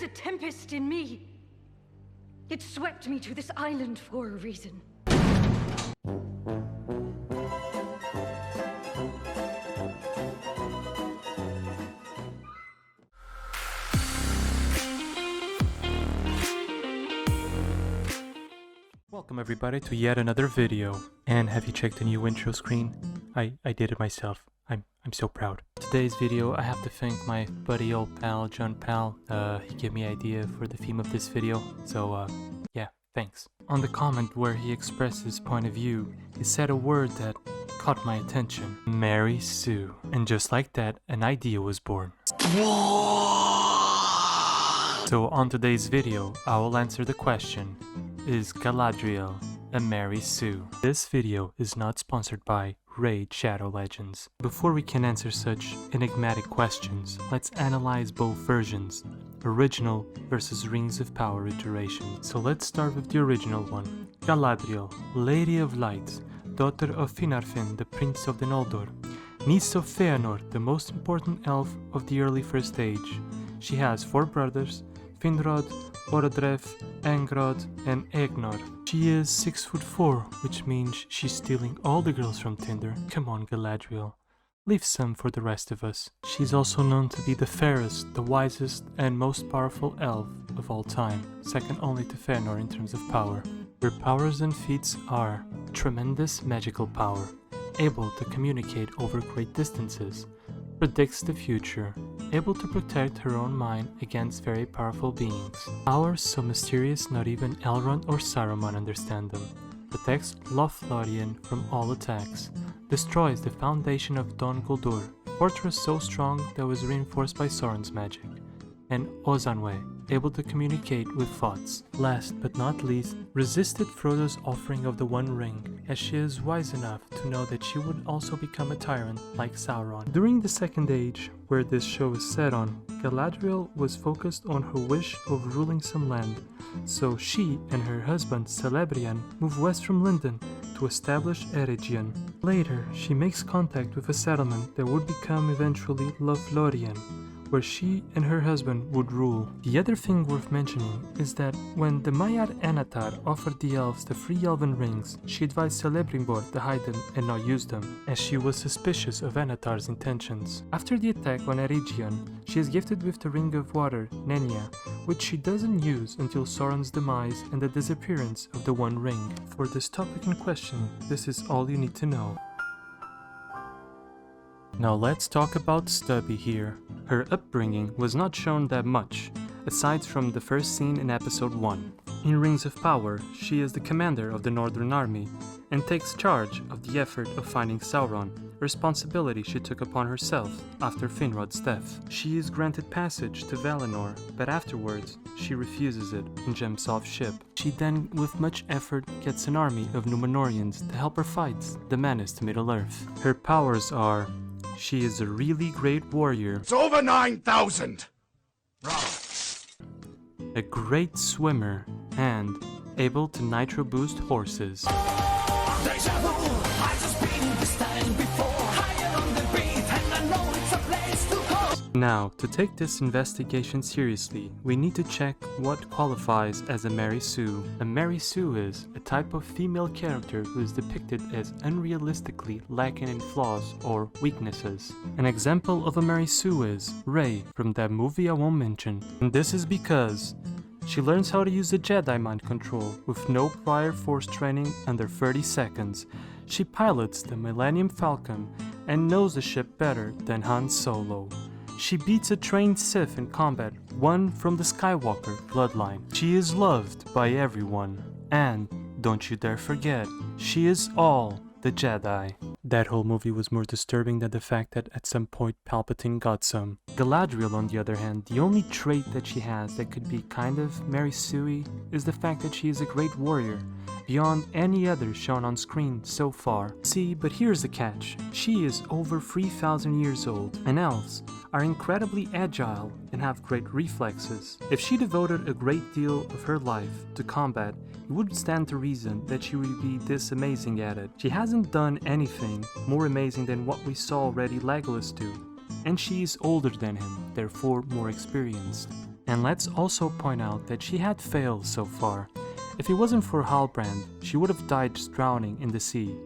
There's a tempest in me. It swept me to this island for a reason. Welcome everybody to yet another video. And have you checked the new intro screen? I did it myself. I'm so proud. Today's video, I have to thank my buddy old pal, John Pal. He gave me an idea for the theme of this video. So, yeah, thanks. On the comment where he expressed his point of view, he said a word that caught my attention. Mary Sue. And just like that, an idea was born. So on today's video, I will answer the question, is Galadriel a Mary Sue? This video is not sponsored by Raid Shadow Legends. Before we can answer such enigmatic questions, let's analyze both versions, original versus Rings of Power iteration. So let's start with the original one. Galadriel, Lady of Light, daughter of Finarfin, the Prince of the Noldor, niece of Feanor, the most important elf of the early First Age. She has 4 brothers, Finrod, Orodreth, Angrod, and Egnor. She is 6'4", which means she's stealing all the girls from Tinder. Come on, Galadriel. Leave some for the rest of us. She's also known to be the fairest, the wisest, and most powerful elf of all time, second only to Fëanor in terms of power. Her powers and feats are tremendous magical power, able to communicate over great distances, predicts the future, able to protect her own mind against very powerful beings. Powers so mysterious not even Elrond or Saruman understand them. Protects Lothlorien from all attacks. Destroys the foundation of Dol Guldur, fortress so strong that was reinforced by Sauron's magic. And Ozanwe, able to communicate with thoughts. Last but not least, resisted Frodo's offering of the One Ring, as she is wise enough to know that she would also become a tyrant like Sauron. During the Second Age, where this show is set on, Galadriel was focused on her wish of ruling some land, so she and her husband Celebrian move west from Lindon to establish Eregion. Later, she makes contact with a settlement that would become eventually Lothlorien, where she and her husband would rule. The other thing worth mentioning is that when the Maiar Anatar offered the elves the 3 elven rings, she advised Celebrimbor to hide them and not use them, as she was suspicious of Anatar's intentions. After the attack on Eregion, she is gifted with the Ring of Water, Nenya, which she doesn't use until Sauron's demise and the disappearance of the One Ring. For this topic in question, this is all you need to know. Now let's talk about Stubby here. Her upbringing was not shown that much, aside from the first scene in episode 1. In Rings of Power, she is the commander of the Northern Army, and takes charge of the effort of finding Sauron, a responsibility she took upon herself after Finrod's death. She is granted passage to Valinor, but afterwards, she refuses it and jumps off ship. She then, with much effort, gets an army of Númenóreans to help her fight the menace to Middle-earth. Her powers are: she is a really great warrior. It's over 9,000! A great swimmer, and able to nitro boost horses. Now, to take this investigation seriously, we need to check what qualifies as a Mary Sue. A Mary Sue is a type of female character who is depicted as unrealistically lacking in flaws or weaknesses. An example of a Mary Sue is Rey from that movie I won't mention, and this is because she learns how to use the Jedi mind control with no prior force training under 30 seconds. She pilots the Millennium Falcon and knows the ship better than Han Solo. She beats a trained Sith in combat, one from the Skywalker bloodline. She is loved by everyone. And, don't you dare forget, she is all the Jedi. That whole movie was more disturbing than the fact that at some point Palpatine got some. Galadriel, on the other hand, the only trait that she has that could be kind of Mary Sue is the fact that she is a great warrior, beyond any other shown on screen so far. See, but here's the catch. She is over 3,000 years old, and elves are incredibly agile and have great reflexes. If she devoted a great deal of her life to combat, it would stand to reason that she would be this amazing at it. She hasn't done anything more amazing than what we saw already Legolas do, and she is older than him, therefore more experienced. And let's also point out that she had failed so far. If it wasn't for Halbrand, she would have died just drowning in the sea.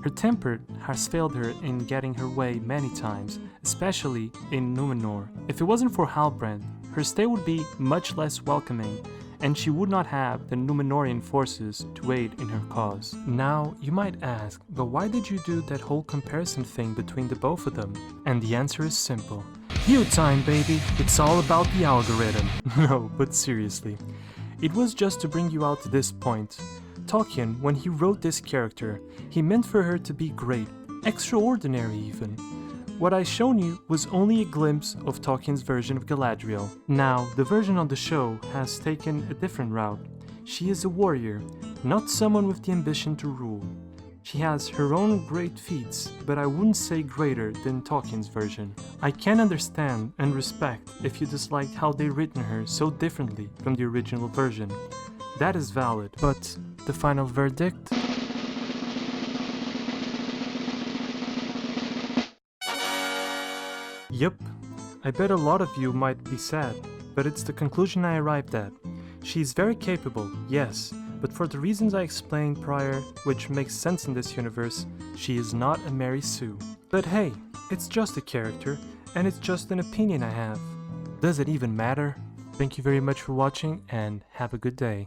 Her temper has failed her in getting her way many times, especially in Númenor. If it wasn't for Halbrand, her stay would be much less welcoming, and she would not have the Númenorian forces to aid in her cause. Now, you might ask, but why did you do that whole comparison thing between the both of them? And the answer is simple. View time, baby! It's all about the algorithm. No, but seriously. It was just to bring you out to this point. Tolkien, when he wrote this character, he meant for her to be great, extraordinary even. What I shown you was only a glimpse of Tolkien's version of Galadriel. Now, the version on the show has taken a different route. She is a warrior, not someone with the ambition to rule. She has her own great feats, but I wouldn't say greater than Tolkien's version. I can understand and respect if you disliked how they written her so differently from the original version. That is valid, but the final verdict? Yup, I bet a lot of you might be sad, but it's the conclusion I arrived at. She's very capable, yes, but for the reasons I explained prior, which makes sense in this universe, she is not a Mary Sue. But hey, it's just a character, and it's just an opinion I have. Does it even matter? Thank you very much for watching, and have a good day.